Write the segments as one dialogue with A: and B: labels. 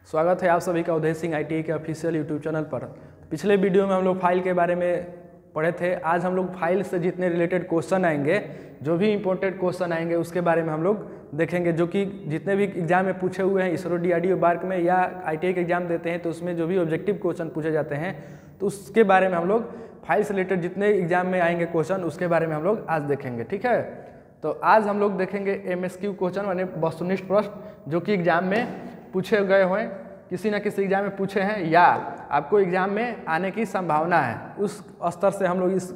A: स्वागत है आप सभी का उदय सिंह ITI के ऑफिशियल यूट्यूब चैनल पर। पिछले वीडियो में हम लोग फाइल के बारे में पढ़े थे। आज हम लोग फाइल से जितने रिलेटेड क्वेश्चन आएंगे, जो भी इंपॉर्टेंट क्वेश्चन आएंगे उसके बारे में हम लोग देखेंगे, जो कि जितने भी एग्जाम में पूछे हुए हैं इसरो DRDO बार्क में या ITI के एग्जाम देते हैं तो उसमें जो भी ऑब्जेक्टिव क्वेश्चन पूछे जाते हैं तो उसके बारे में हम लोग फाइल से रिलेटेड जितने एग्जाम में आएंगे क्वेश्चन उसके बारे में हम लोग आज देखेंगे। ठीक है, तो आज हम लोग देखेंगे MSQ क्वेश्चन माने वस्तुनिष्ठ प्रश्न, जो कि एग्जाम में पूछे गए हुए, किसी न किसी एग्जाम में पूछे हैं या आपको एग्जाम में आने की संभावना है। उस स्तर से हम लोग इस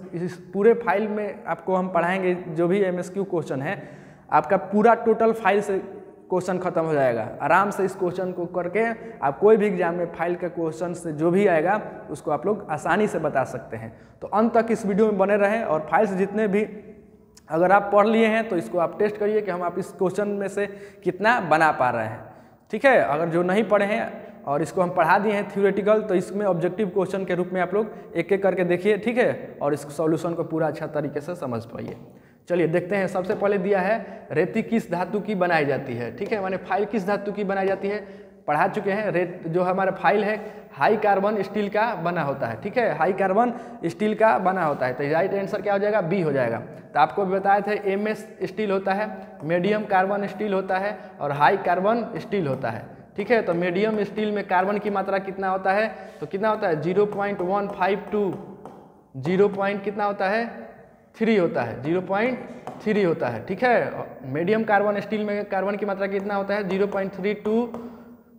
A: पूरे फाइल में आपको हम पढ़ाएंगे। जो भी MSQ क्वेश्चन है आपका पूरा टोटल फाइल से क्वेश्चन खत्म हो जाएगा। आराम से इस क्वेश्चन को करके आप कोई भी एग्जाम में फाइल के क्वेश्चन से जो भी आएगा उसको आप लोग आसानी से बता सकते हैं। तो अंत तक इस वीडियो में बने रहें और फाइल से जितने भी अगर आप पढ़ लिए हैं तो इसको आप टेस्ट करिए कि हम आप इस क्वेश्चन में से कितना बना पा रहे हैं। ठीक है, अगर जो नहीं पढ़े हैं और इसको हम पढ़ा दिए हैं थ्योरेटिकल, तो इसमें ऑब्जेक्टिव क्वेश्चन के रूप में आप लोग एक एक करके देखिए। ठीक है, और इस सॉल्यूशन को पूरा अच्छा तरीके से समझ पाइए। चलिए देखते हैं। सबसे पहले दिया है रेती किस धातु की बनाई जाती है। ठीक है, माने फाइल किस धातु की बनाई जाती है पढ़ा चुके हैं। रेत जो हमारा फाइल है हाई कार्बन स्टील का बना होता है। ठीक है, हाई कार्बन स्टील का बना होता है। तो राइट आंसर क्या हो जाएगा? बी हो जाएगा। तो आपको भी बताए थे MS स्टील होता है, मीडियम कार्बन स्टील होता है और हाई कार्बन स्टील होता है। ठीक है, तो मीडियम स्टील में कार्बन की मात्रा कितना होता है? तो कितना होता है? 0.152 कितना होता है? 3 होता है, 0.3 होता है। ठीक है, मीडियम कार्बन स्टील में कार्बन की मात्रा कितना होता है? 0.32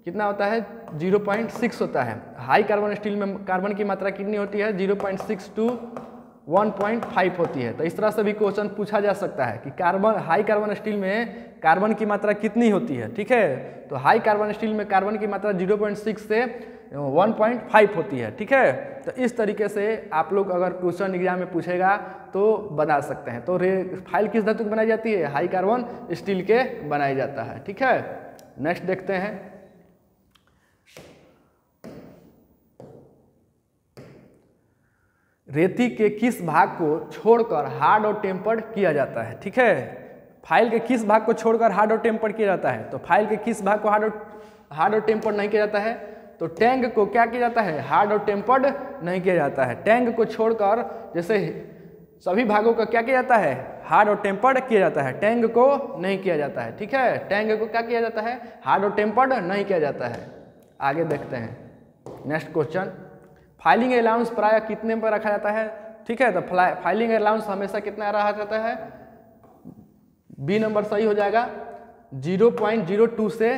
A: कितना होता है? 0.6 होता है। हाई कार्बन स्टील में कार्बन की मात्रा कितनी होती है? 0.6 to 1.5 होती है। तो इस तरह से भी क्वेश्चन पूछा जा सकता है कि हाई कार्बन स्टील में कार्बन की मात्रा कितनी होती है। ठीक है, तो हाई कार्बन स्टील में कार्बन की मात्रा 0.6 से 1.5 होती है। ठीक है, तो इस तरीके से आप लोग अगर क्वेश्चन एग्जाम में पूछेगा तो बना सकते हैं। तो फाइल किस धातु की बनाई जाती है? हाई कार्बन स्टील के बनाई जाता है। ठीक है, नेक्स्ट देखते हैं। रेती के किस भाग को छोड़कर हार्ड और टेम्पर्ड किया जाता है? ठीक है, फाइल के किस भाग को छोड़कर हार्ड और टेम्पर्ड किया जाता है? तो फाइल के किस भाग को हार्ड और टेम्पर्ड नहीं किया जाता है? तो टैंक को क्या किया जाता है? हार्ड और टेम्पर्ड नहीं किया जाता है। टैंक को छोड़कर जैसे सभी भागों का क्या किया जाता है? हार्ड और टेम्पर्ड किया जाता है। टैंक को नहीं किया जाता है। ठीक है, टैंक को क्या किया जाता है? हार्ड और टेम्पर्ड नहीं किया जाता है। आगे देखते हैं नेक्स्ट क्वेश्चन। फाइलिंग अलाउंस प्राय कितने पर रखा जाता है? ठीक है, तो फाइलिंग अलाउंस हमेशा कितना रखा जाता है? बी नंबर सही हो जाएगा। 0.02 से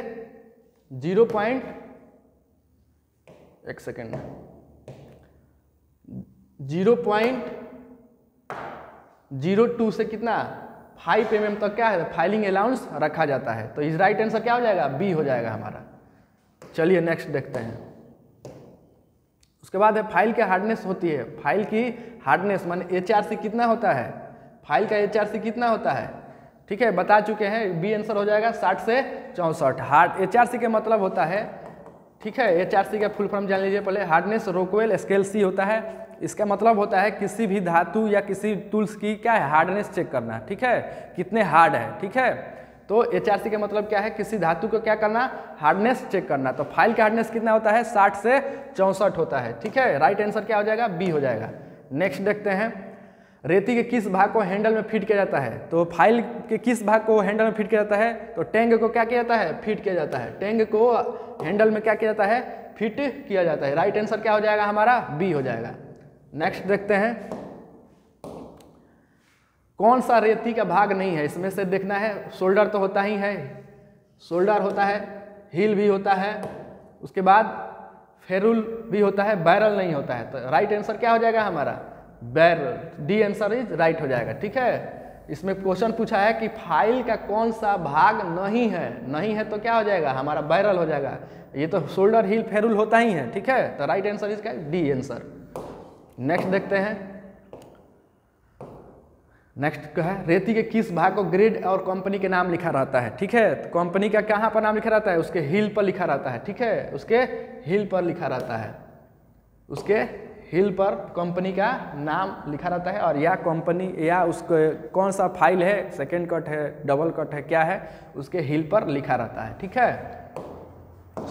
A: 0.02 से कितना 5 mm तक क्या है? फाइलिंग अलाउंस रखा जाता है। तो इस राइट आंसर क्या हो जाएगा? बी हो जाएगा हमारा। चलिए नेक्स्ट देखते हैं। उसके बाद है फाइल की हार्डनेस होती है। फाइल की हार्डनेस माने HRC कितना होता है? फाइल का HRC कितना होता है? ठीक है, बता चुके हैं। बी आंसर हो जाएगा 60 से 64। HRC के मतलब होता है, ठीक है, HRC का फुल फॉर्म जान लीजिए पहले। हार्डनेस रोकवेल स्केल C होता है। इसका मतलब होता है किसी भी धातु या किसी टूल्स की क्या है? हार्डनेस चेक करना। ठीक है, कितने हार्ड है। ठीक है, तो HRC का मतलब क्या है? किसी धातु को क्या करना? हार्डनेस चेक करना। तो फाइल का हार्डनेस कितना होता है? 60 से 64 होता है। ठीक है, राइट आंसर क्या हो जाएगा? बी हो जाएगा। नेक्स्ट देखते हैं। रेती के किस भाग को हैंडल में फिट किया जाता है? तो फाइल के किस भाग को हैंडल में फिट किया जाता है? तो टैंक को क्या किया जाता है? फिट किया जाता है। टैंक को हैंडल में क्या किया जाता है? फिट किया जाता है। राइट आंसर क्या हो जाएगा हमारा? बी हो जाएगा। नेक्स्ट देखते हैं। कौन सा रेती का भाग नहीं है? इसमें से देखना है। शोल्डर तो होता ही है, शोल्डर होता है, हील भी होता है, उसके बाद फेरुल भी होता है, बैरल नहीं होता है। तो राइट आंसर क्या हो जाएगा हमारा? Barrel. D answer is right हो जाएगा। ठीक है, इसमें क्वेश्चन पूछा है कि फाइल का कौन सा भाग नहीं है? नहीं है तो क्या हो जाएगा हमारा? बैरल हो जाएगा। ये तो शोल्डर, हील, फेरुल होता ही है। ठीक है, तो राइट आंसर इज क्या? D answer. नेक्स्ट देखते हैं। नेक्स्ट है रेती के किस भाग को ग्रेड और कंपनी के नाम लिखा रहता है? ठीक है, तो कंपनी का कहाँ पर नाम लिखा रहता है? उसके हील पर लिखा रहता है। ठीक है, उसके हील पर लिखा रहता है। उसके हील पर कंपनी का नाम लिखा रहता है। और या कंपनी या उसके कौन सा फाइल है, सेकेंड कट है, डबल कट है, क्या है, उसके हील पर लिखा रहता है। ठीक है,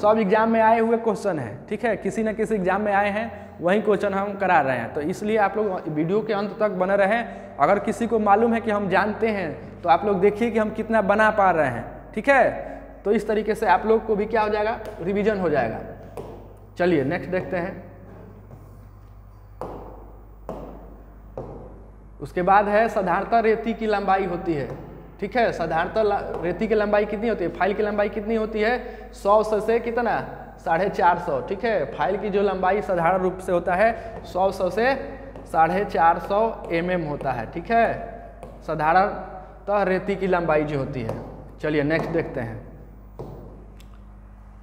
A: सब एग्जाम में आए हुए क्वेश्चन है, ठीक है, किसी न किसी एग्जाम में आए हैं, वही क्वेश्चन हम करा रहे हैं। तो इसलिए आप लोग वीडियो के अंत तक बने रहें। अगर किसी को मालूम है कि हम जानते हैं तो आप लोग देखिए कि हम कितना बना पा रहे हैं, ठीक है। तो इस तरीके से आप लोग को भी क्या हो जाएगा, रिवीजन हो जाएगा। चलिए नेक्स्ट देखते हैं। उसके बाद है साधारणतः रेती की लंबाई होती है, ठीक है। साधारणतः रेती की लंबाई कितनी होती है, फाइल की लंबाई कितनी होती है, 100 से कितना 450, ठीक है। फाइल की जो लंबाई साधारण रूप से होता है 100 से 450 mm होता है, ठीक है, साधारणतः रेती की लंबाई जो होती है। चलिए नेक्स्ट देखते हैं।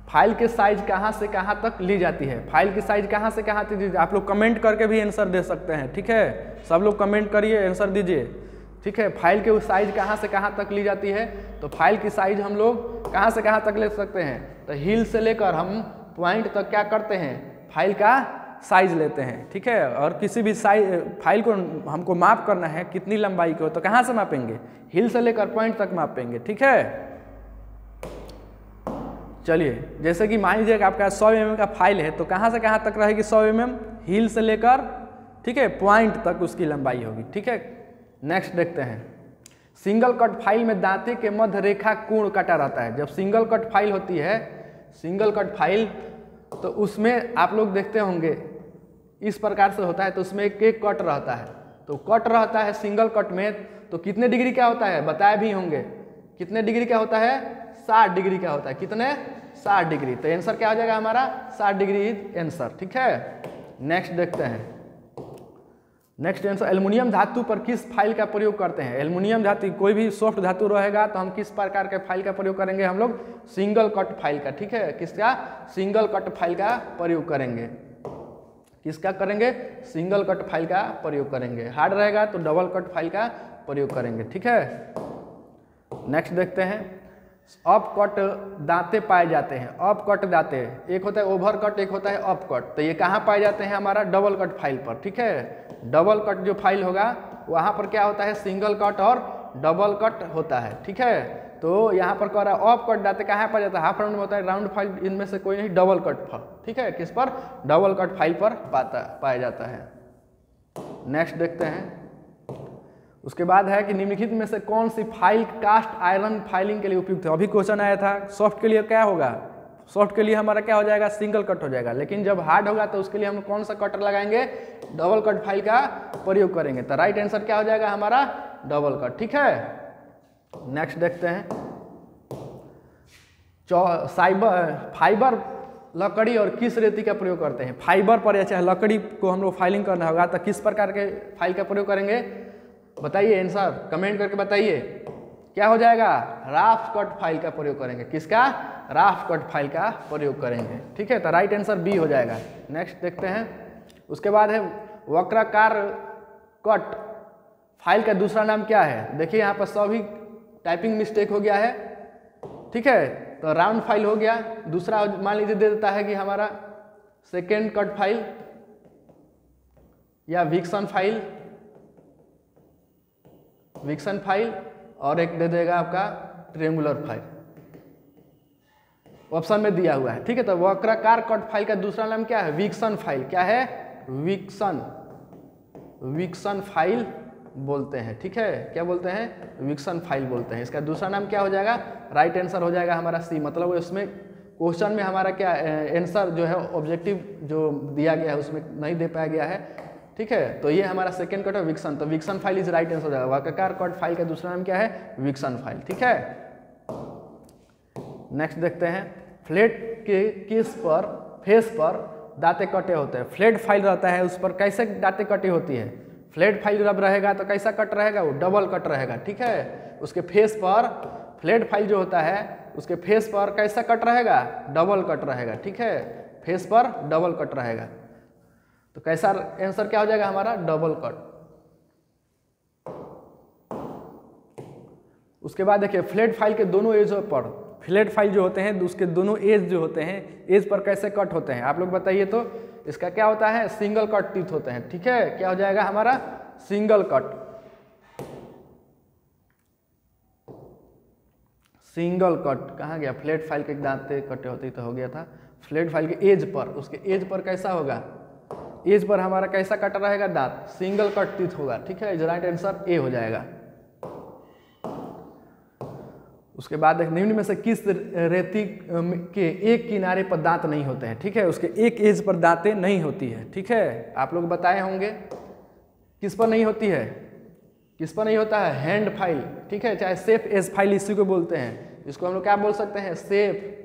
A: फाइल के साइज कहाँ से कहाँ तक ली जाती है, फाइल की साइज कहाँ से कहाँ तक, आप लोग कमेंट करके भी आंसर दे सकते हैं, ठीक है। सब लोग कमेंट करिए, आंसर दीजिए, ठीक है। फाइल के साइज कहाँ से कहाँ तक ली जाती है, तो फाइल की साइज हम लोग कहाँ से कहाँ तक ले सकते हैं, तो हील से लेकर हम पॉइंट तक क्या करते हैं, फाइल का साइज लेते हैं, ठीक है। और किसी भी साइज फाइल को हमको माप करना है कितनी लंबाई की हो, तो कहाँ से मापेंगे, हील से लेकर पॉइंट तक मापेंगे, ठीक है। चलिए जैसे कि मान लीजिए आपका 100 mm का फाइल है, तो कहाँ से कहाँ तक रहेगी 100 mm, हील से लेकर, ठीक है, पॉइंट तक उसकी लंबाई होगी, ठीक है। नेक्स्ट देखते हैं। सिंगल कट फाइल में दांते के मध्य रेखा कोण कटा रहता है। जब सिंगल कट फाइल होती है, सिंगल कट फाइल, तो उसमें आप लोग देखते होंगे इस प्रकार से होता है, तो उसमें एक एक कट रहता है। तो कट रहता है सिंगल कट में, तो कितने डिग्री का होता है, बताए भी होंगे कितने डिग्री का होता है, 60 डिग्री का होता है। कितने, 60 डिग्री। तो आंसर क्या हो जाएगा हमारा, 60 डिग्री इज आंसर, ठीक है। नेक्स्ट देखते हैं। नेक्स्ट आंसर, एल्युमिनियम धातु पर किस फाइल का प्रयोग करते हैं। एल्युमिनियम धातु, कोई भी सॉफ्ट धातु रहेगा तो हम किस प्रकार के फाइल का प्रयोग करेंगे, हम लोग सिंगल कट फाइल का, ठीक है। किसका, सिंगल कट फाइल का प्रयोग करेंगे। किसका करेंगे, सिंगल कट फाइल का प्रयोग करेंगे। हार्ड रहेगा तो डबल कट फाइल का प्रयोग करेंगे, ठीक है। नेक्स्ट देखते हैं। अप कट दांते पाए जाते हैं। अप कट दांते, एक होता है ओवर कट, एक होता है अप कट। तो ये कहाँ पाए जाते हैं, हमारा डबल कट फाइल पर, ठीक है। डबल कट जो फाइल होगा वहाँ पर क्या होता है, सिंगल कट और डबल कट होता है, ठीक है। तो यहाँ पर कह रहा है अप कट दांते कहाँ पाया जाता है, हाफ राउंड में होता है, राउंड फाइल इनमें से कोई नहीं, डबल कट पर, ठीक है। किस पर, डबल कट फाइल पर पाया जाता है। नेक्स्ट देखते हैं। उसके बाद है कि निम्नलिखित में से कौन सी फाइल कास्ट आयरन फाइलिंग के लिए उपयुक्त है। अभी क्वेश्चन आया था सॉफ्ट के लिए क्या होगा, सॉफ्ट के लिए हमारा क्या हो जाएगा, सिंगल कट हो जाएगा। लेकिन जब हार्ड होगा तो उसके लिए हम कौन सा कटर लगाएंगे, डबल कट फाइल का प्रयोग करेंगे। तो राइट आंसर क्या हो जाएगा हमारा, डबल कट, ठीक है। नेक्स्ट देखते हैं। फाइबर लकड़ी और किस रेती का प्रयोग करते हैं। फाइबर पर या चाहे लकड़ी को हम लोग फाइलिंग करना होगा तो किस प्रकार के फाइल का प्रयोग करेंगे, बताइए आंसर कमेंट करके बताइए। क्या हो जाएगा, राफ्ट कट फाइल का प्रयोग करेंगे। किसका, राफ्ट कट फाइल का प्रयोग करेंगे, ठीक है। तो राइट आंसर बी हो जाएगा। नेक्स्ट देखते हैं। उसके बाद है वक्राकार कट फाइल का दूसरा नाम क्या है। देखिए यहाँ पर सभी टाइपिंग मिस्टेक हो गया है, ठीक है। तो राउंड फाइल हो गया। दूसरा मान लीजिए दे देता है कि हमारा सेकेंड कट फाइल या विक्सन फाइल, विक्सन फाइल, और एक दे देगा आपका ट्रायंगुलर फाइल, ऑप्शन में दिया हुआ है, ठीक है। तो वक्राकार कट फाइल का दूसरा नाम क्या है, विक्सन फाइल। क्या है, विक्सन, विक्सन फाइल बोलते हैं, ठीक है। क्या बोलते हैं, विक्सन फाइल बोलते हैं। इसका दूसरा नाम क्या हो जाएगा, राइट आंसर हो जाएगा हमारा सी। मतलब उसमें क्वेश्चन में हमारा क्या आंसर जो है ऑब्जेक्टिव जो दिया गया है उसमें नहीं दे पाया गया है, ठीक है। तो ये हमारा सेकेंड कट है विक्सन। तो vixen file is right answer हो जाएगा। वक्राकार कट फाइल का दूसरा नाम क्या है, विक्सन फाइल, ठीक है। नेक्स्ट देखते हैं। फ्लैट के केस पर, फेस पर दांते कटे होते हैं। फ्लैट फाइल रहता है उस पर कैसे दांते कटी होती है। फ्लैट फाइल जब रहेगा तो कैसा कट रहेगा, वो डबल कट रहेगा, ठीक है। उसके फेस पर, फ्लैट फाइल जो होता है उसके फेस पर कैसा कट रहेगा, डबल कट रहेगा, ठीक है। फेस पर डबल कट रहेगा। तो कैसा आंसर क्या हो जाएगा हमारा, डबल कट। उसके बाद देखिए फ्लैट फाइल के दोनों एजों पर, फ्लैट फाइल जो होते हैं उसके दोनों एज जो होते हैं, एज पर कैसे कट होते हैं आप लोग बताइए। तो इसका क्या होता है, सिंगल कट टीथ होते हैं, ठीक है। क्या हो जाएगा हमारा, सिंगल कट, सिंगल कट कहाँ गया, फ्लैट फाइल के दांते कटे होते तो हो गया था, फ्लैट फाइल के एज पर, उसके एज पर कैसा होगा, एज पर हमारा कैसा कटा रहेगा दांत, सिंगल कट टीथ होगा, ठीक है, राइट आंसर ए हो जाएगा। उसके बाद निम्न में से किस रेती के एक किनारे पर दांत नहीं होते हैं, ठीक है, उसके एक एज पर दांतें नहीं होती है, ठीक है, आप लोग बताए होंगे किस पर नहीं होती है, किस पर नहीं होता है, हैंड फाइल, ठीक है, चाहे सेफ एज फाइल इसी को बोलते हैं, इसको हम लोग क्या बोल सकते हैं, सेफ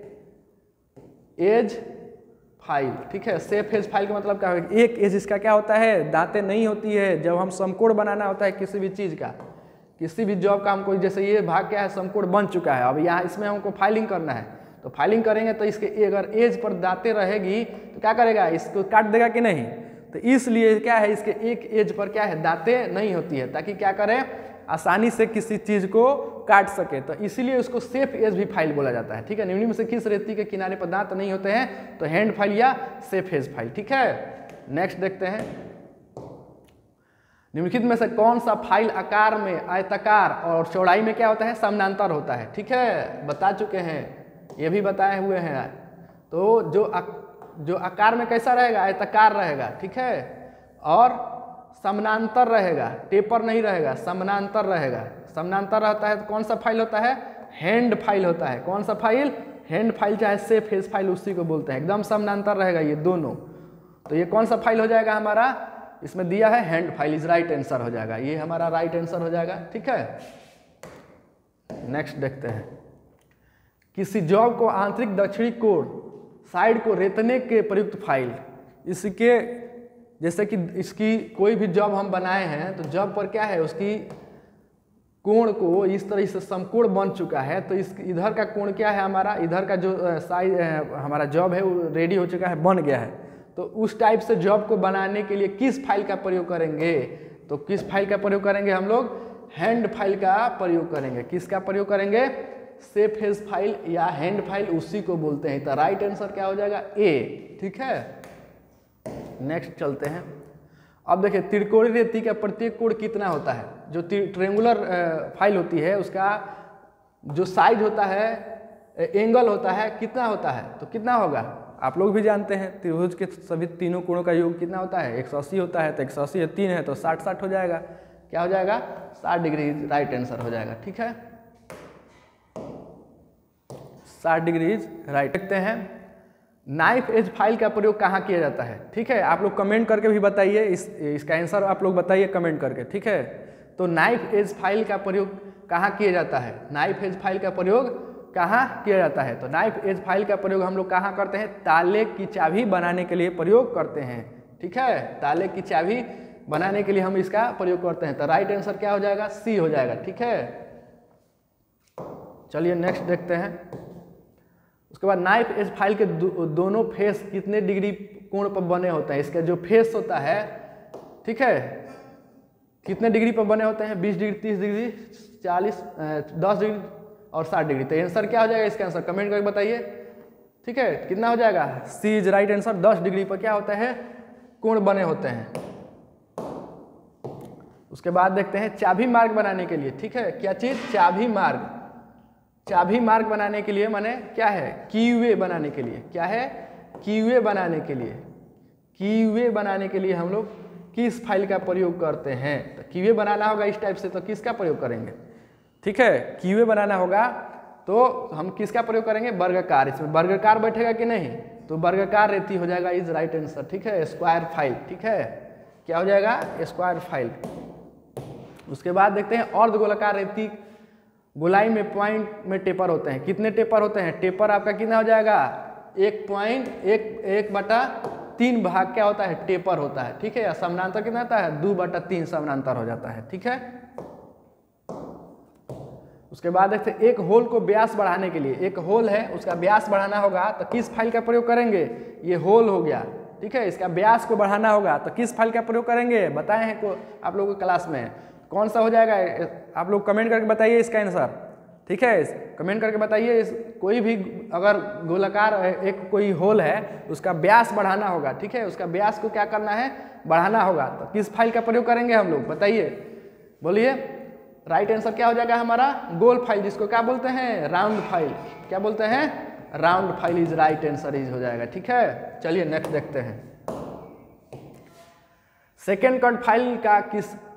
A: एज फाइल, ठीक है, सेफ एज फाइल का मतलब क्या है, एक एज इसका क्या होता है, दांतें नहीं होती है, जब हम समकोण बनाना होता है किसी भी चीज का, किसी भी जॉब का हमको, जैसे ये भाग क्या है समकोण बन चुका है, अब यहाँ इसमें हमको फाइलिंग करना है, तो फाइलिंग करेंगे तो इसके अगर एज पर दांतें रहेगी तो क्या करेगा, इसको काट देगा कि नहीं, तो इसलिए क्या है, इसके एक एज पर क्या है दांतें नहीं होती है, ताकि क्या करें, आसानी से किसी चीज को काट सके, तो इसीलिए उसको सेफ एज भी फाइल बोला जाता है, ठीक है। निम्न में से किस रेती के किनारे पर दांत नहीं होते हैं, तो हैंड फाइल या सेफ एज फाइल, ठीक है। नेक्स्ट देखते हैं, निम्नलिखित में से कौन सा फाइल आकार में आयताकार और चौड़ाई में क्या होता है, समानांतर होता है, ठीक है, बता चुके हैं, ये भी बताए हुए हैं, तो जो आकार में कैसा रहेगा, आयताकार रहेगा, ठीक है, और समानांतर रहेगा, टेपर नहीं रहेगा, समानांतर रहेगा, समानांतर रहता है तो कौन सा फाइल होता है, हैंड फाइल होता है, कौन सा फाइल, हैंड फाइल, चाहे सेफ एज फाइल उसी को बोलते हैं, एकदम समानांतर रहेगा ये दोनों, तो ये कौन सा फाइल हो जाएगा हमारा, इसमें दिया है hand file, is right answer हो जाएगा, ये हमारा राइट आंसर हो जाएगा, ठीक है। नेक्स्ट देखते हैं, किसी जॉब को आंतरिक दक्षिणी कोण साइड को रेतने के प्रयुक्त फाइल, इसके जैसे कि इसकी कोई भी जॉब हम बनाए हैं, तो जॉब पर क्या है, उसकी कोण को इस तरह से समकोण बन चुका है, तो इस इधर का कोण क्या है हमारा, इधर का जो साइज हमारा जॉब है वो रेडी हो चुका है, बन गया है, तो उस टाइप से जॉब को बनाने के लिए किस फाइल का प्रयोग करेंगे, तो किस फाइल का प्रयोग करेंगे हम लोग, हैंड फाइल का प्रयोग करेंगे, किसका प्रयोग करेंगे, सेफ एज फाइल या हैंड फाइल उसी को बोलते हैं, तो राइट आंसर क्या हो जाएगा, ए, ठीक है। नेक्स्ट चलते हैं, अब देखिए त्रिकोणीय रेती का प्रत्येक कोण कितना होता है, जो ट्रेंगुलर फाइल होती है उसका जो साइज होता है, एंगल होता है, कितना होता है, तो कितना होगा, आप लोग भी जानते हैं त्रिभुज के सभी तीनों कोणों का योग कितना होता है, 180 होता है, तो 180 या 3 है तो 60 हो जाएगा, क्या हो जाएगा, 60 डिग्री राइट आंसर हो जाएगा, ठीक है, 60 डिग्री राइट। देखते हैं नाइफ एज फाइल का प्रयोग कहाँ किया जाता है, ठीक है, आप लोग कमेंट करके भी बताइए, इसका आंसर आप लोग बताइए कमेंट करके, ठीक है। तो नाइफ एज फाइल का प्रयोग कहाँ किया जाता है, नाइफ एज फाइल का प्रयोग कहाँ किया जाता है, तो नाइफ एज फाइल का प्रयोग हम लोग कहाँ करते हैं, ताले की चाबी बनाने के लिए प्रयोग करते हैं, ठीक है, ताले की चाबी बनाने के लिए हम इसका प्रयोग करते हैं, तो राइट आंसर क्या हो जाएगा, सी हो जाएगा, ठीक है। चलिए नेक्स्ट देखते हैं, उसके बाद नाइफ एज फाइल के दोनों फेस कितने डिग्री कोण पर बने होते हैं, इसका जो फेस होता है, ठीक है, कितने डिग्री पर बने होते हैं, 20 डिग्री, 30 डिग्री, 40, 10 डिग्री और 60 डिग्री, तो आंसर क्या हो जाएगा इसका आंसर कमेंट करके बताइए, ठीक है, कितना हो जाएगा, सी इज राइट आंसर, 10 डिग्री पर क्या होता है, कोण बने होते हैं। उसके बाद देखते हैं चाबी मार्ग बनाने के लिए, ठीक है, क्या चीज, चाबी मार्ग, चाबी मार्ग बनाने के लिए माने क्या है, कीवे बनाने के लिए, क्या है, कीवे बनाने के लिए, कीवे बनाने के लिए हम लोग किस फाइल का प्रयोग करते हैं, तो कीवे बनाना होगा इस टाइप से, तो किसका प्रयोग करेंगे, ठीक है, कीवे बनाना होगा तो हम किसका प्रयोग करेंगे, वर्गाकार, इसमें वर्गाकार बैठेगा कि नहीं, तो वर्गाकार रेती हो जाएगा, इज राइट आंसर, ठीक है, स्क्वायर फाइल, ठीक है, क्या हो जाएगा, स्क्वायर फाइल। उसके बाद देखते हैं अर्धगोलाकार रेती, गोलाई में पॉइंट में टेपर होते हैं, कितने टेपर होते हैं, टेपर आपका कितना हो जाएगा, 1.1/3 भाग क्या होता है, टेपर होता है, ठीक है, समानांतर कितना होता है, 2/3 समानांतर हो जाता है, ठीक है। उसके बाद देखते हैं एक होल को व्यास बढ़ाने के लिए, एक होल है उसका व्यास बढ़ाना होगा तो किस फाइल का प्रयोग करेंगे, ये होल हो गया, ठीक है, इसका व्यास को बढ़ाना होगा तो किस फाइल का प्रयोग करेंगे, बताए हैं को आप लोगों को क्लास में, कौन सा हो जाएगा, आप लोग कमेंट करके बताइए इसका आंसर, ठीक है, कमेंट करके बताइए, कोई भी अगर गोलाकार एक कोई होल है उसका व्यास बढ़ाना होगा, ठीक है, उसका व्यास को क्या करना है, बढ़ाना होगा, तो किस फाइल का प्रयोग करेंगे हम लोग, बताइए, बोलिए, राइट आंसर क्या हो जाएगा हमारा गोल फाइल, जिसको क्या बोलते हैं राउंड फाइल। क्या बोलते हैं round file is right answer is हो जाएगा। ठीक है, चलिए नेक्स्ट देखते हैं। सेकेंड कट फाइल का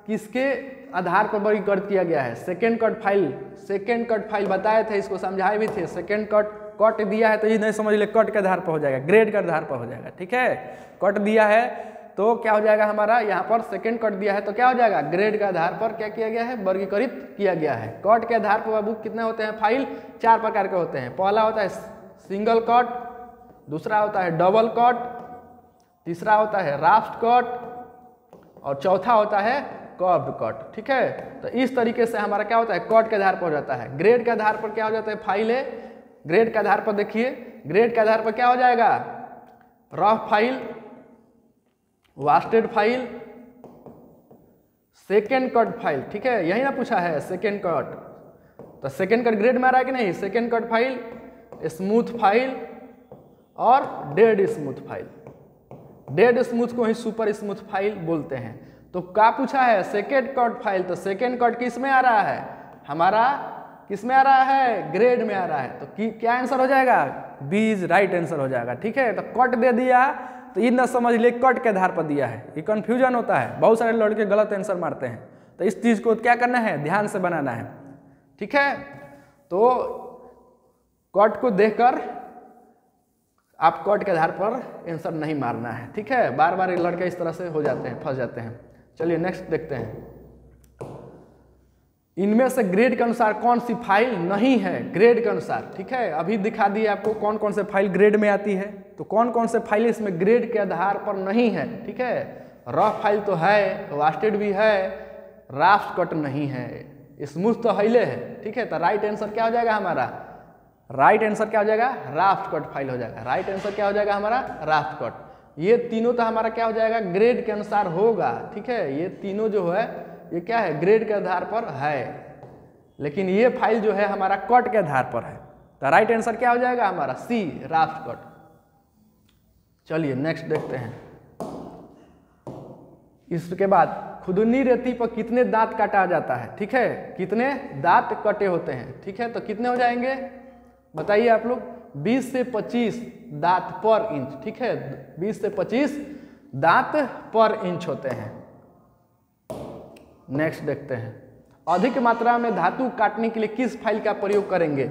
A: किसके आधार पर वर्गीकृत किया गया है। सेकेंड कट फाइल बताए थे, इसको समझाए भी थे। सेकेंड कट दिया है तो ये नहीं समझ ले, कट के आधार पर हो जाएगा, ग्रेड के आधार पर हो जाएगा। ठीक है, कट दिया है तो क्या हो जाएगा हमारा, यहाँ पर सेकेंड कट दिया है तो क्या हो जाएगा ग्रेड के आधार पर क्या किया गया है वर्गीकृत किया गया है। कट के आधार पर बाबू कितने होते हैं फाइल, 4 प्रकार के होते हैं। पहला होता है सिंगल कट, दूसरा होता है डबल कट, तीसरा होता है राफ्ट कट और चौथा होता है कर्व्ड कट। ठीक है, तो इस तरीके से हमारा क्या होता है कट के आधार पर हो जाता है। ग्रेड के आधार पर क्या हो जाता है फाइल है, ग्रेड के आधार पर देखिए, ग्रेड के आधार पर क्या हो जाएगा rough file, wasted file, second cut file. ठीक है, यही ना पूछा है सेकेंड कट, तो सेकेंड कट ग्रेड में आ रहा है कि नहीं। Second cut file, smooth file और dead smooth file. Dead smooth को ही सुपर स्मूथ फाइल बोलते हैं। तो क्या पूछा है सेकेंड कट फाइल, तो सेकेंड कट किस में आ रहा है हमारा, किस में आ रहा है ग्रेड में आ रहा है। तो क्या आंसर हो जाएगा बी इज राइट आंसर हो जाएगा। ठीक है, तो कट दे दिया तो ये ना समझ ले कट के आधार पर दिया है, ये कंफ्यूजन होता है, बहुत सारे लड़के गलत आंसर मारते हैं। तो इस चीज को क्या करना है ध्यान से बनाना है। ठीक है, तो कट को देखकर आप कट के आधार पर आंसर नहीं मारना है। ठीक है, बार बार ये लड़के इस तरह से हो जाते हैं, फंस जाते हैं। चलिए नेक्स्ट देखते हैं। इनमें से ग्रेड के अनुसार कौन सी फाइल नहीं है, ग्रेड के अनुसार। ठीक है, अभी दिखा दिए आपको कौन कौन से फाइल ग्रेड में आती है, तो कौन कौन से फाइल इसमें ग्रेड के आधार पर नहीं है। ठीक है, रफ फाइल तो है, वास्टेड भी है, राफ्ट कट नहीं है, स्मूथ तो हाइले है। ठीक है, तो राइट आंसर क्या हो जाएगा हमारा, राइट आंसर क्या हो जाएगा राफ्ट कट फाइल हो जाएगा। राइट आंसर क्या हो जाएगा हमारा राफ्ट कट। ये तीनों तो हमारा क्या हो जाएगा ग्रेड के अनुसार होगा। ठीक है, ये तीनों जो है ये क्या है ग्रेड के आधार पर है, लेकिन ये फाइल जो है हमारा कट के आधार पर है। तो राइट आंसर क्या हो जाएगा हमारा सी राफ्ट कट। चलिए नेक्स्ट देखते हैं। इसके बाद खुदनी रेती पर कितने दांत काटा जाता है। ठीक है, कितने दांत कटे होते हैं। ठीक है, तो कितने हो जाएंगे बताइए आप लोग, 20 से 25 दांत पर इंच। ठीक है, 20 से 25 दांत पर इंच होते हैं। नेक्स्ट देखते हैं। अधिक मात्रा में धातु काटने के लिए किस फाइल का प्रयोग करेंगे।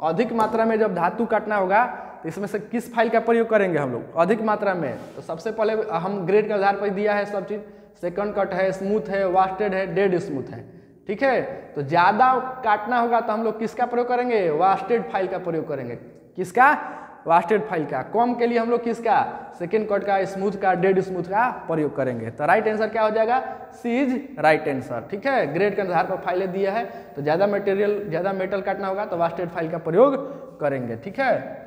A: अधिक मात्रा में जब धातु काटना होगा तो इसमें से किस फाइल का प्रयोग करेंगे हम लोग अधिक मात्रा में। तो सबसे पहले हम ग्रेड के आधार पर दिया है सब चीज, सेकंड कट है, स्मूथ है, वास्टेड है, डेड स्मूथ है। ठीक है, तो ज्यादा काटना होगा तो हम लोग किसका प्रयोग करेंगे वास्टेड फाइल का प्रयोग करेंगे। किसका वास्टेड फाइल का। कम के लिए हम लोग किसका सेकेंड कट का, स्मूथ का, डेड स्मूथ का प्रयोग करेंगे। तो राइट आंसर क्या हो जाएगा सी इज राइट आंसर। ठीक है, ग्रेड के आधार पर फाइलें दिया है तो ज्यादा मटेरियल, ज्यादा मेटल काटना होगा तो वास्टेड फाइल का प्रयोग करेंगे। ठीक है,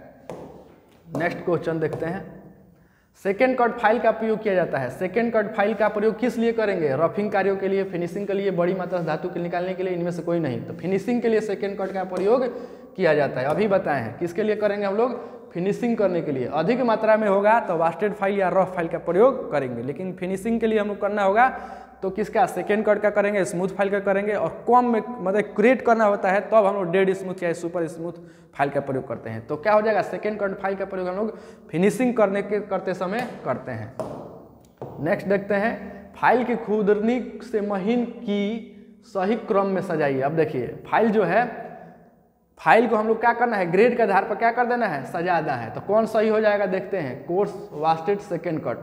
A: नेक्स्ट क्वेश्चन देखते हैं। सेकेंड कट फाइल का प्रयोग किया जाता है। सेकेंड कट फाइल का प्रयोग किस लिए करेंगे, रफिंग कार्यों के लिए, फिनिशिंग के लिए, बड़ी मात्रा धातु के निकालने के लिए, इनमें से कोई नहीं। तो फिनिशिंग के लिए सेकेंड कट का प्रयोग किया जाता है। अभी बताए हैं किसके लिए करेंगे हम लोग, फिनिशिंग करने के लिए। अधिक मात्रा में होगा तो वास्टेड फाइल या रफ फाइल का प्रयोग करेंगे, लेकिन फिनिशिंग के लिए हम लोग करना होगा तो किसका सेकेंड कट का करेंगे, स्मूथ फाइल का करेंगे। और कम में मतलब क्रिएट करना होता है तब हम लोग डेड स्मूथ या सुपर स्मूथ फाइल का प्रयोग करते हैं। तो क्या हो जाएगा सेकेंड कट फाइल का प्रयोग हम लोग फिनिशिंग करते समय करते हैं। नेक्स्ट देखते हैं। फाइल की खुरदनी से महीन की सही क्रम में सजाइए। अब देखिए फाइल जो है, फाइल को हम लोग क्या करना है ग्रेड के आधार पर क्या कर देना है सजाना है। तो कौन सही हो जाएगा देखते हैं। Course wasted second cut,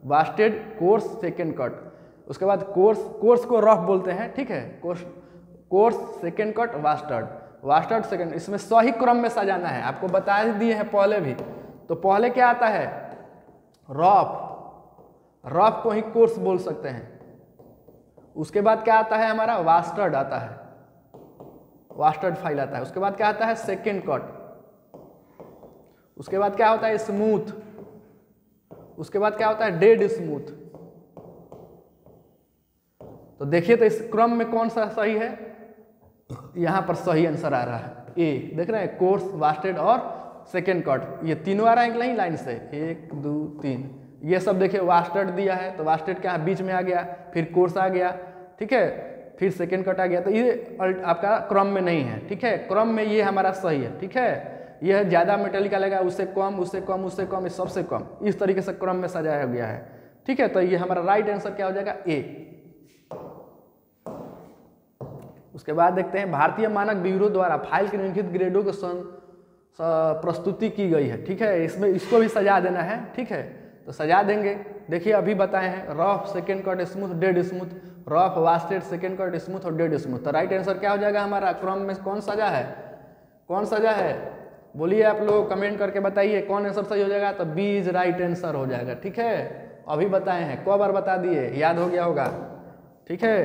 A: wasted course second cut, उसके बाद कोर्स को रफ बोलते हैं। ठीक है, course second cut, bastard second, इसमें सही क्रम में सजाना है। आपको बता दिए हैं पहले भी। तो पहले क्या आता है रफ को ही कोर्स बोल सकते हैं। उसके बाद क्या आता है हमारा वास्टर्ड आता है, वास्टर्ड फाइल आता है। उसके बाद क्या आता है सेकेंड कट, उसके बाद क्या होता है स्मूथ, उसके बाद क्या होता है डेड स्मूथ। तो देखिए तो इस क्रम में कौन सा सही है, यहां पर सही आंसर आ रहा है ए। देख रहे हैं कोर्स, वास्टेड और सेकेंड कट, ये तीनों आ रहा है नहीं लाइन से 1 2 3। ये सब देखिए वास्टेड दिया है तो वास्टेड क्या बीच में आ गया, फिर कोर्स आ गया। ठीक है, फिर सेकेंड कट आ गया, तो ये आपका क्रम में नहीं है, ठीक है। क्रम में ये हमारा सही है, ठीक है। यह ज़्यादा मेटेलिक आएगा, उससे कम, उससे कम, उससे कम, सबसे कम, इस तरीके से क्रम में सजाया गया है, ठीक है। तो ये हमारा राइट आंसर क्या हो जाएगा, ए। उसके बाद देखते हैं भारतीय मानक ब्यूरो द्वारा फाइल के निम्नलिखित ग्रेडों के प्रस्तुति की गई है, ठीक है। इसमें इसको भी सजा देना है, ठीक है, तो सजा देंगे। देखिए अभी बताए हैं rough, second cut, smooth, dead smooth, rough, wasted, second cut, smooth और डेड स्मूथ। तो राइट आंसर क्या हो जाएगा हमारा, क्रम में कौन सजा है, कौन सजा है, बोलिए आप लोग कमेंट करके बताइए कौन आंसर सही हो जाएगा। तो बी इज राइट आंसर हो जाएगा, ठीक है। अभी बताए हैं, कई बार बता दिए, याद हो गया होगा, ठीक है।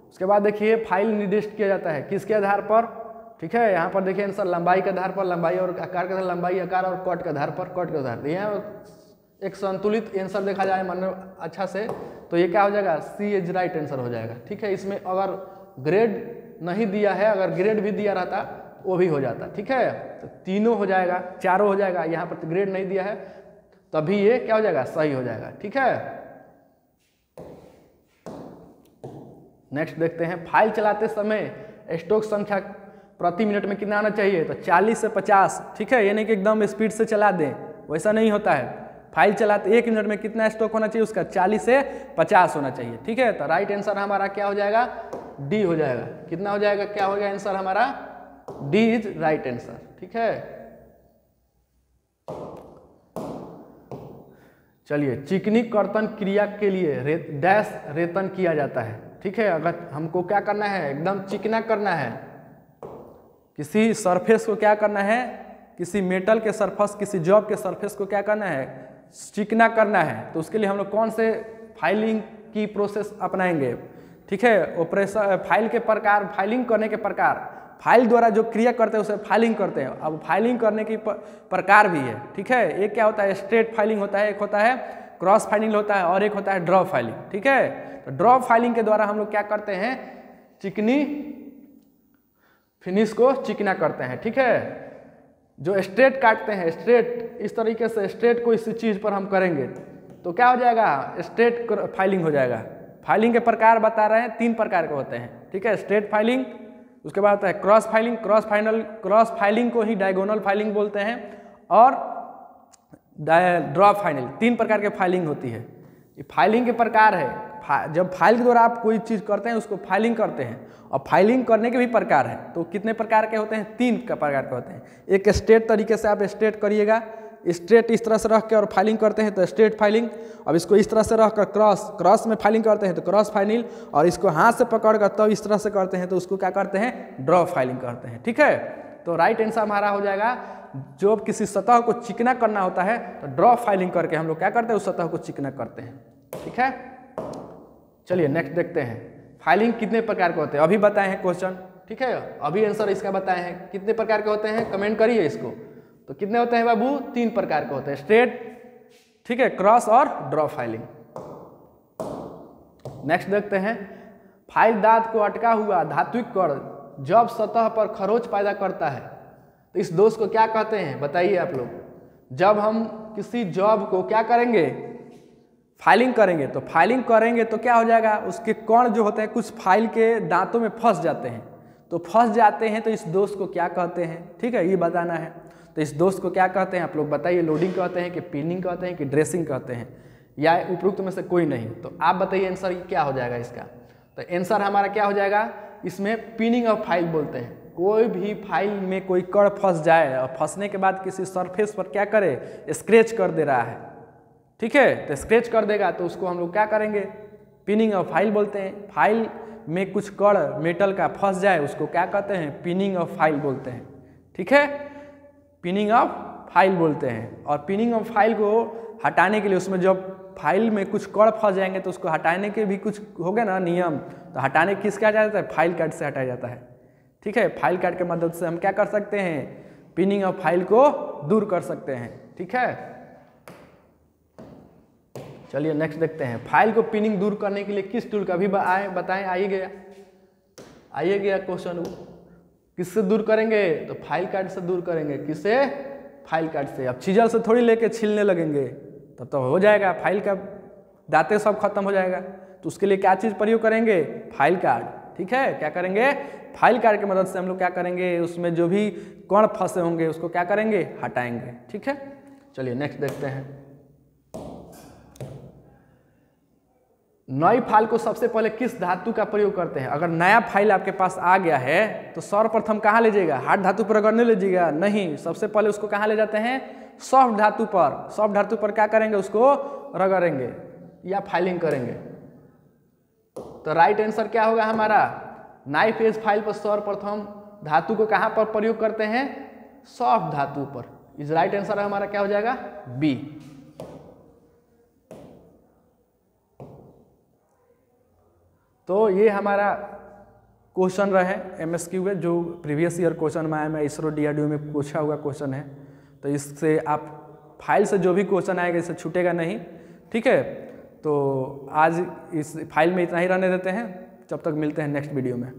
A: उसके बाद देखिए फाइल निर्दिष्ट किया जाता है किसके आधार पर, ठीक है। यहाँ पर देखिए आंसर लंबाई के आधार पर, लंबाई और आकार के आधार, लंबाई, आकार और कट के आधार पर, कट के आधार। यहाँ एक संतुलित आंसर देखा जाए मन अच्छा से, तो ये क्या हो जाएगा, सी इज राइट आंसर हो जाएगा, ठीक है। इसमें अगर ग्रेड नहीं दिया है, अगर ग्रेड भी दिया रहता वो भी हो जाता, ठीक है। तो तीनों हो जाएगा, चारों हो जाएगा, यहाँ पर ग्रेड नहीं दिया है तभी ये क्या हो जाएगा, सही हो जाएगा, ठीक है। नेक्स्ट देखते हैं फाइल चलाते समय स्ट्रोक संख्या प्रति मिनट में कितना आना चाहिए, तो 40 से 50, ठीक है। ये नहीं कि एकदम स्पीड से चला दें, वैसा नहीं होता है। फाइल चलाते 1 मिनट में कितना स्ट्रोक होना चाहिए, उसका 40 से 50 होना चाहिए, ठीक है। तो राइट आंसर हमारा क्या हो जाएगा, डी हो जाएगा। कितना हो जाएगा, क्या हो गया आंसर हमारा, डी इज राइट आंसर, ठीक है। चलिए चिकनी कर्तन क्रिया के लिए डैश रेतन किया जाता है, ठीक है। अगर हमको क्या करना है, एकदम चिकना करना है, किसी सरफेस को क्या करना है, किसी मेटल के सरफेस, किसी जॉब के सरफेस को क्या करना है, चिकना करना है। तो उसके लिए हम लोग कौन से फाइलिंग की प्रोसेस अपनाएंगे, ठीक है। ऑपरेशन फाइल के प्रकार, फाइलिंग करने के प्रकार, फाइल द्वारा जो क्रिया करते हैं उसे फाइलिंग करते हैं। अब फाइलिंग करने की प्रकार भी है, ठीक है। एक क्या होता है, स्ट्रेट फाइलिंग होता है, एक होता है क्रॉस फाइलिंग होता है, और एक होता है ड्रॉप फाइलिंग, ठीक है। तो ड्रॉप फाइलिंग के द्वारा हम लोग क्या करते हैं, चिकनी फिनिश को चिकना करते हैं, ठीक है। जो स्ट्रेट काटते हैं, स्ट्रेट इस तरीके से स्ट्रेट को इस चीज पर हम करेंगे तो क्या हो जाएगा, स्ट्रेट फाइलिंग हो जाएगा। फाइलिंग के प्रकार बता रहे हैं, 3 प्रकार के होते हैं, ठीक है। स्ट्रेट फाइलिंग, उसके बाद होता है क्रॉस फाइलिंग, क्रॉस फाइलिंग को ही डायगोनल फाइलिंग बोलते हैं, और ड्रॉप फाइलिंग। 3 प्रकार के फाइलिंग होती है। ये फाइलिंग के प्रकार है। जब फाइल के द्वारा आप कोई चीज़ करते हैं उसको फाइलिंग करते हैं, और फाइलिंग करने के भी प्रकार है। तो कितने प्रकार के होते हैं, 3 प्रकार के होते हैं। एक स्ट्रेट तरीके से आप स्ट्रेट करिएगा, स्ट्रेट इस तरह से रख के और फाइलिंग करते हैं तो स्ट्रेट फाइलिंग। अब इसको इस तरह से रख कर क्रॉस में फाइलिंग करते हैं तो क्रॉस फाइलिंग, और इसको हाथ से पकड़ कर तब इस तरह से करते हैं तो उसको क्या करते हैं, ड्रॉप फाइलिंग करते हैं, ठीक है। तो राइट आंसर हमारा हो जाएगा, जो किसी सतह को चिकना करना होता है तो ड्रॉप फाइलिंग करके हम लोग क्या करते हैं, उस सतह को चिकना करते हैं, ठीक है। चलिए नेक्स्ट देखते हैं, फाइलिंग कितने प्रकार के होते हैं, अभी बताए हैं क्वेश्चन, ठीक है। अभी आंसर इसका बताए हैं, कितने प्रकार के होते हैं, कमेंट करिए इसको। तो कितने होते हैं बाबू, 3 प्रकार के होते हैं, स्ट्रेट, ठीक है, क्रॉस और ड्रॉप फाइलिंग। नेक्स्ट देखते हैं, फाइल दांत को अटका हुआ धात्विक कण जब सतह पर खरोच पैदा करता है तो इस दोष को क्या कहते हैं, बताइए आप लोग। जब हम किसी जॉब को क्या करेंगे, फाइलिंग करेंगे, तो फाइलिंग करेंगे तो क्या हो जाएगा, उसके कण जो होते हैं कुछ फाइल के दांतों में फंस जाते हैं, तो फंस जाते हैं तो इस दोष को क्या कहते हैं, ठीक है, ये बताना है। तो इस दोष को क्या कहते हैं आप लोग बताइए, लोडिंग कहते हैं कि पिनिंग कहते हैं कि ड्रेसिंग कहते हैं, या उपयुक्त में से कोई नहीं। तो आप बताइए आंसर क्या हो जाएगा इसका। तो आंसर हमारा क्या हो जाएगा, इसमें पिनिंग ऑफ फाइल बोलते हैं। कोई भी फाइल में कोई कण फंस जाए और फंसने के बाद किसी सरफेस पर क्या करे, स्क्रैच कर दे रहा है, ठीक है, तो स्क्रैच कर देगा तो उसको हम लोग क्या करेंगे, पिनिंग ऑफ फाइल बोलते हैं। फाइल में कुछ कण मेटल का फंस जाए उसको क्या कहते हैं, पिनिंग ऑफ फाइल बोलते हैं, ठीक है, पिनिंग ऑफ फाइल बोलते हैं। और पिनिंग ऑफ फाइल को हटाने के लिए, उसमें जब फाइल में कुछ कण फंस जाएंगे तो उसको हटाने के भी कुछ हो गया ना नियम, तो हटाने किसका जाता है, फाइल कार्ड से हटाया जाता है, ठीक है। फाइल कार्ड के मदद से हम क्या कर सकते हैं, पिनिंग ऑफ फाइल को दूर कर सकते हैं, ठीक है। चलिए नेक्स्ट देखते हैं, फाइल को पिनिंग दूर करने के लिए किस टूल का भी बताएं, आइए गया क्वेश्चन। किससे दूर करेंगे, तो फाइल कार्ड से दूर करेंगे। किससे, फाइल कार्ड से। अब चीजल से थोड़ी लेके छीलने लगेंगे तब तो हो जाएगा, फाइल का दांते सब खत्म हो जाएगा। तो उसके लिए क्या चीज़ प्रयोग करेंगे, फाइल कार्ड। ठीक है, क्या करेंगे, फाइल कार्ड की मदद से हम लोग क्या करेंगे, उसमें जो भी कण फंसे होंगे उसको क्या करेंगे, हटाएंगे। ठीक है, चलिए नेक्स्ट देखते हैं। नई फाइल को सबसे पहले किस धातु का प्रयोग करते हैं। अगर नया फाइल आपके पास आ गया है तो सर्वप्रथम कहाँ ले जाइएगा, हार्ड धातु पर रगड़ने ले जाइएगा, नहीं, सबसे पहले उसको कहाँ ले जाते हैं, सॉफ्ट धातु पर। सॉफ्ट धातु पर क्या करेंगे, उसको रगड़ेंगे या फाइलिंग करेंगे। तो राइट आंसर क्या होगा हमारा, नाइफ एज फाइल पर सर्वप्रथम धातु को कहाँ पर प्रयोग करते हैं, सॉफ्ट धातु पर। इस राइट आंसर हमारा क्या हो जाएगा, बी। तो ये हमारा क्वेश्चन रहे MSQ में, जो प्रीवियस ईयर क्वेश्चन में आया, मैं इसरो DRDO में पूछा हुआ क्वेश्चन है। तो इससे आप फाइल से जो भी क्वेश्चन आएगा इससे छूटेगा नहीं। ठीक है, तो आज इस फाइल में इतना ही रहने देते हैं, जब तक मिलते हैं नेक्स्ट वीडियो में।